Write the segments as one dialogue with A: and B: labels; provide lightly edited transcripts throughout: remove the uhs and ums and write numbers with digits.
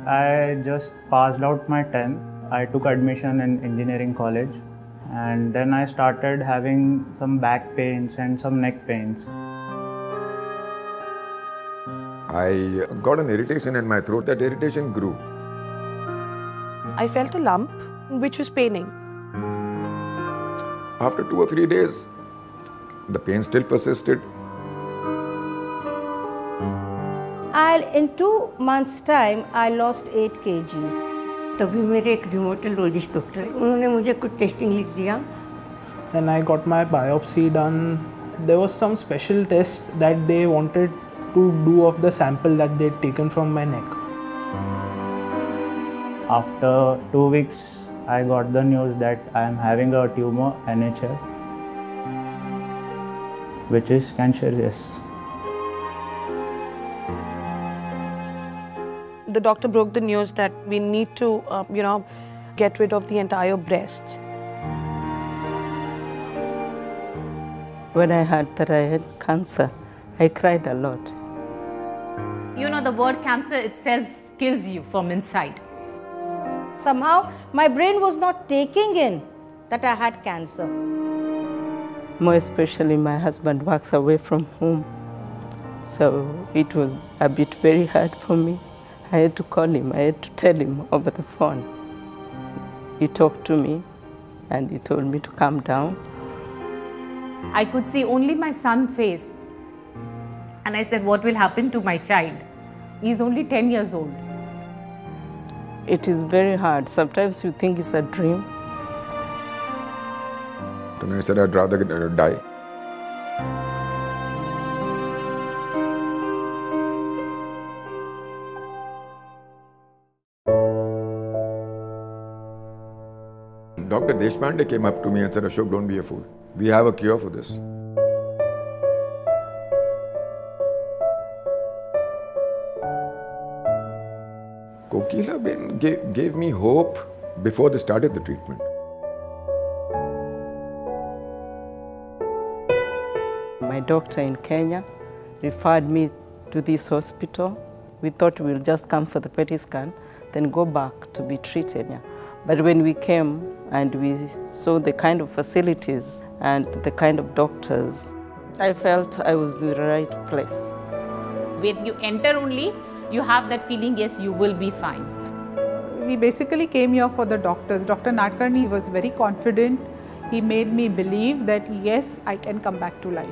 A: I just passed out my 10th. I took admission in engineering college and then I started having some back pains and some neck pains.
B: I got an irritation in my throat. That irritation grew.
C: I felt a lump which was paining.
B: After 2 or 3 days, the pain still persisted.
D: In 2 months' time, I lost 8 kgs.
E: तभी मेरे एक rheumatologist doctor उन्होंने मुझे कुछ testing लिख दिया.
F: And I got my biopsy done. There was some special test that they wanted to do of the sample that they'd taken from my neck.
A: After 2 weeks, I got the news that I am having a tumor, NHL, which is cancerous.
C: The doctor broke the news that we need to, get rid of the entire breast.
E: When I heard that I had cancer, I cried a lot.
G: The word cancer itself kills you from inside.
D: Somehow, my brain was not taking in that I had cancer.
E: More especially, my husband works away from home. So it was a bit very hard for me. I had to call him, I had to tell him over the phone. He talked to me and he told me to calm down.
G: I could see only my son's face. And I said, what will happen to my child? He's only 10 years old.
E: It is very hard. Sometimes you think it's a dream.
B: And I said I'd rather die. Dr. Deshpande came up to me and said, Ashok, don't be a fool. We have a cure for this. Kokila Ben gave me hope before they started the treatment.
E: My doctor in Kenya referred me to this hospital. We thought we'll just come for the PET scan, then go back to be treated. But when we came and we saw the kind of facilities and the kind of doctors, I felt I was in the right place.
G: When you enter only, you have that feeling, yes, you will be fine.
H: We basically came here for the doctors. Dr. Nadkarni was very confident. He made me believe that, yes, I can come back to life.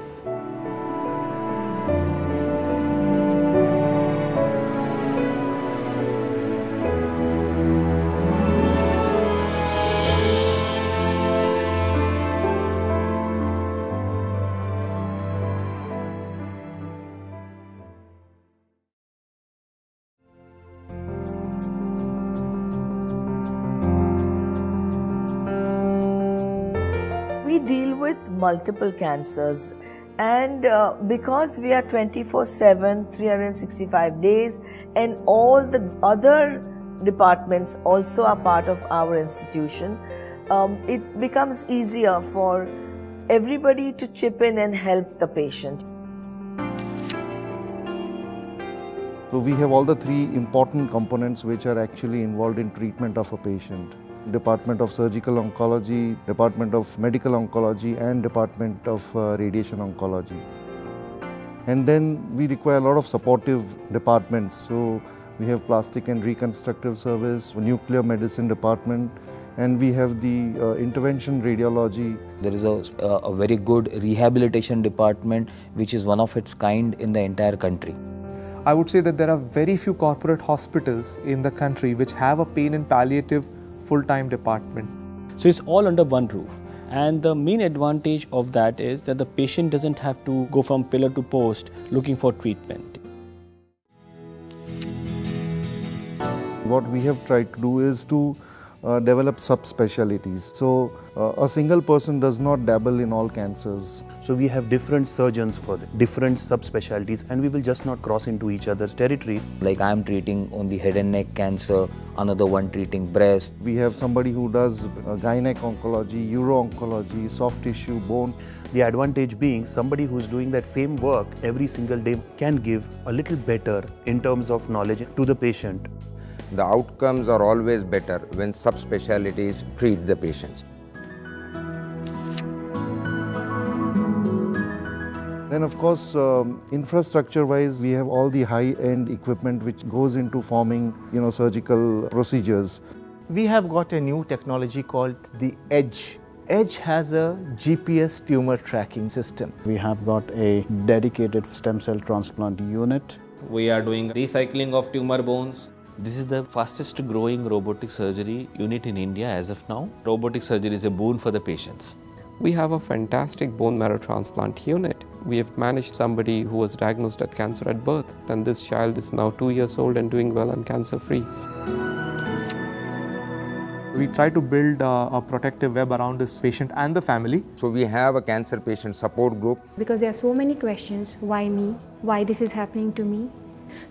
I: We deal with multiple cancers, and because we are 24/7, 365 days, and all the other departments also are part of our institution, it becomes easier for everybody to chip in and help the patient.
J: So we have all the 3 important components which are actually involved in treatment of a patient. Department of Surgical Oncology, Department of Medical Oncology, and Department of Radiation Oncology. And then we require a lot of supportive departments. So we have Plastic and Reconstructive Service, Nuclear Medicine Department, and we have the Intervention Radiology.
K: There is a very good rehabilitation department which is one of its kind in the entire country.
L: I would say that there are very few corporate hospitals in the country which have a pain and palliative full-time department.
M: So it's all under one roof, and the main advantage of that is that the patient doesn't have to go from pillar to post looking for treatment.
J: What we have tried to do is to develop subspecialties. So a single person does not dabble in all cancers.
N: So we have different surgeons for different subspecialties, and we will just not cross into each other's territory.
K: Like I am treating only head and neck cancer, another one treating breast.
J: We have somebody who does gynec oncology, uro-oncology, soft tissue, bone.
N: The advantage being somebody who's doing that same work every single day can give a little better in terms of knowledge to the patient.
O: The outcomes are always better when subspecialties treat the patients.
J: Then of course, infrastructure-wise, we have all the high-end equipment which goes into forming, surgical procedures.
P: We have got a new technology called the EDGE. EDGE has a GPS tumor tracking system.
Q: We have got a dedicated stem cell transplant unit.
R: We are doing recycling of tumor bones. This is the fastest growing robotic surgery unit in India as of now. Robotic surgery is a boon for the patients.
S: We have a fantastic bone marrow transplant unit. We have managed somebody who was diagnosed with cancer at birth, and this child is now 2 years old and doing well and cancer-free.
L: We try to build a protective web around this patient and the family.
O: So we have a cancer patient support group.
T: Because there are so many questions, why me? Why this is happening to me?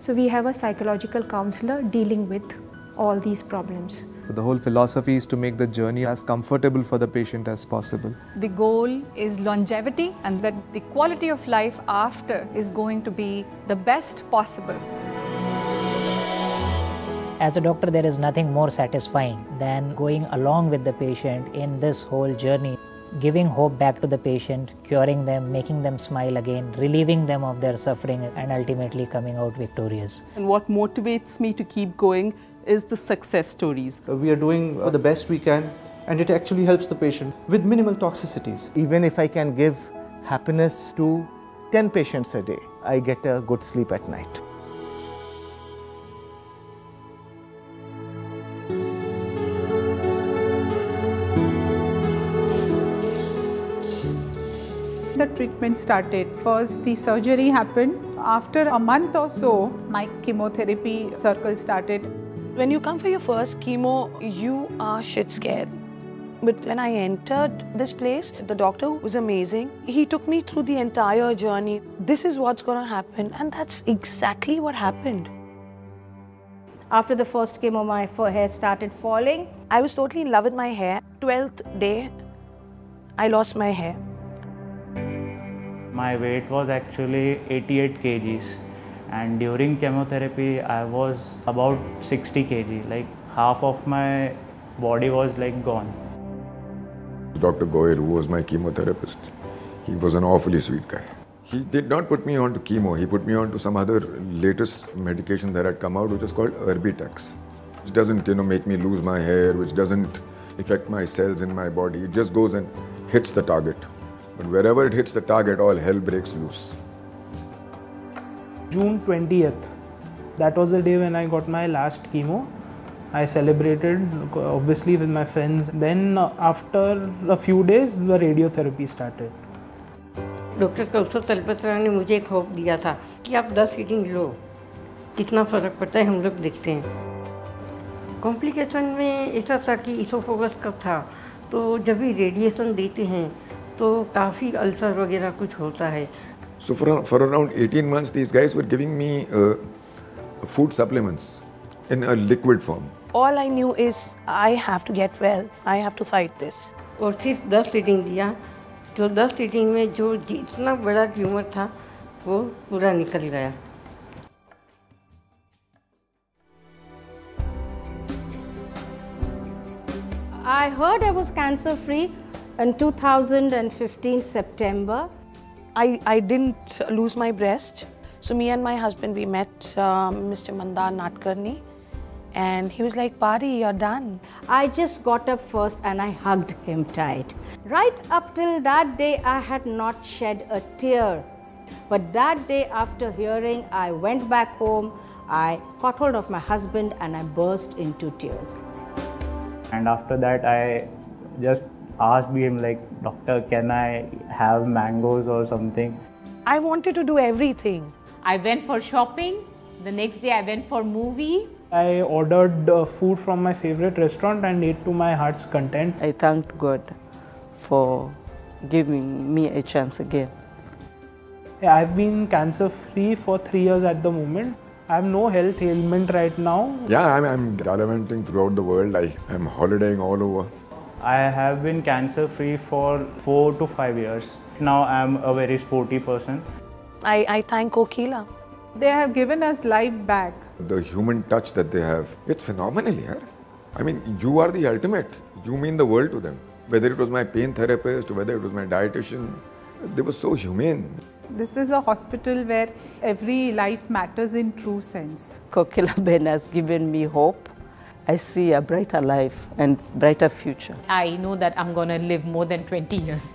T: So we have a psychological counselor dealing with all these problems.
L: The whole philosophy is to make the journey as comfortable for the patient as possible.
U: The goal is longevity, and that the quality of life after is going to be the best possible.
V: As a doctor, there is nothing more satisfying than going along with the patient in this whole journey, giving hope back to the patient, curing them, making them smile again, relieving them of their suffering, and ultimately coming out victorious.
E: And what motivates me to keep going is the success stories.
P: We are doing the best we can, and it actually helps the patient with minimal toxicities. Even if I can give happiness to 10 patients a day, I get a good sleep at night.
H: The treatment started. First, the surgery happened. After a month or so, my chemotherapy circle started.
C: When you come for your first chemo, you are shit scared. But when I entered this place, the doctor was amazing. He took me through the entire journey. This is what's going to happen, and that's exactly what happened.
D: After the first chemo, my hair started falling.
C: I was totally in love with my hair. 12th day, I lost my hair.
A: My weight was actually 88 kgs, and during chemotherapy I was about 60 kg, like half of my body was like gone.
B: Dr. Goyal, who was my chemotherapist, he was an awfully sweet guy. He did not put me on to chemo, he put me on to some other latest medication that had come out, which is called Erbitex, which doesn't make me lose my hair, which doesn't affect my cells in my body. It just goes and hits the target. But wherever it hits the target, all hell breaks loose.
F: June 20th, that was the day when I got my last chemo. I celebrated, obviously, with my friends. Then after a few days, the radiotherapy started.
W: Doctor Kaushal Talpatra ने मुझे एक hope दिया था कि आप 10 seating लो, कितना फ़र्क पड़ता है हम लोग देखते हैं। कॉम्प्लिकेशन में ऐसा था कि इसोफेगस का था, तो जब भी रेडिएशन देते हैं तो काफ़ी अल्सर वगैरह कुछ होता है।
B: So for around 18 months, these guys were giving me food supplements in a liquid form.
C: All I knew is I have to get well. I have to fight this.
W: और सिर्फ 10 सीटिंग दिया, तो 10 seating में जो जितना बड़ा tumour था वो पूरा निकल गया।
D: I heard I was cancer free in 2015 September.
C: I didn't lose my breast. So me and my husband, we met Mr. Mandar Nadkarni, and he was like, Pari, you're done.
D: I just got up first and I hugged him tight. Right up till that day, I had not shed a tear. But that day, after hearing, I went back home, I caught hold of my husband and I burst into tears.
A: And after that, I just asked him, like, doctor, can I have mangoes or something?
C: I wanted to do everything.
G: I went for shopping. The next day I went for movie.
F: I ordered food from my favorite restaurant and ate to my heart's content.
E: I thanked God for giving me a chance again.
F: Yeah, I've been cancer free for 3 years at the moment. I have no health ailment right now.
B: Yeah, I'm gallivanting throughout the world. I'm holidaying all over.
A: I have been cancer free for 4 to 5 years. Now I'm a very sporty person.
C: I thank Kokila.
H: They have given us life back.
B: The human touch that they have, it's phenomenal, yaar. I mean, you are the ultimate. You mean the world to them. Whether it was my pain therapist, whether it was my dietitian, they were so humane.
H: This is a hospital where every life matters in true sense.
E: Kokilaben has given me hope. I see a brighter life and brighter future.
G: I know that I'm going to live more than 20 years.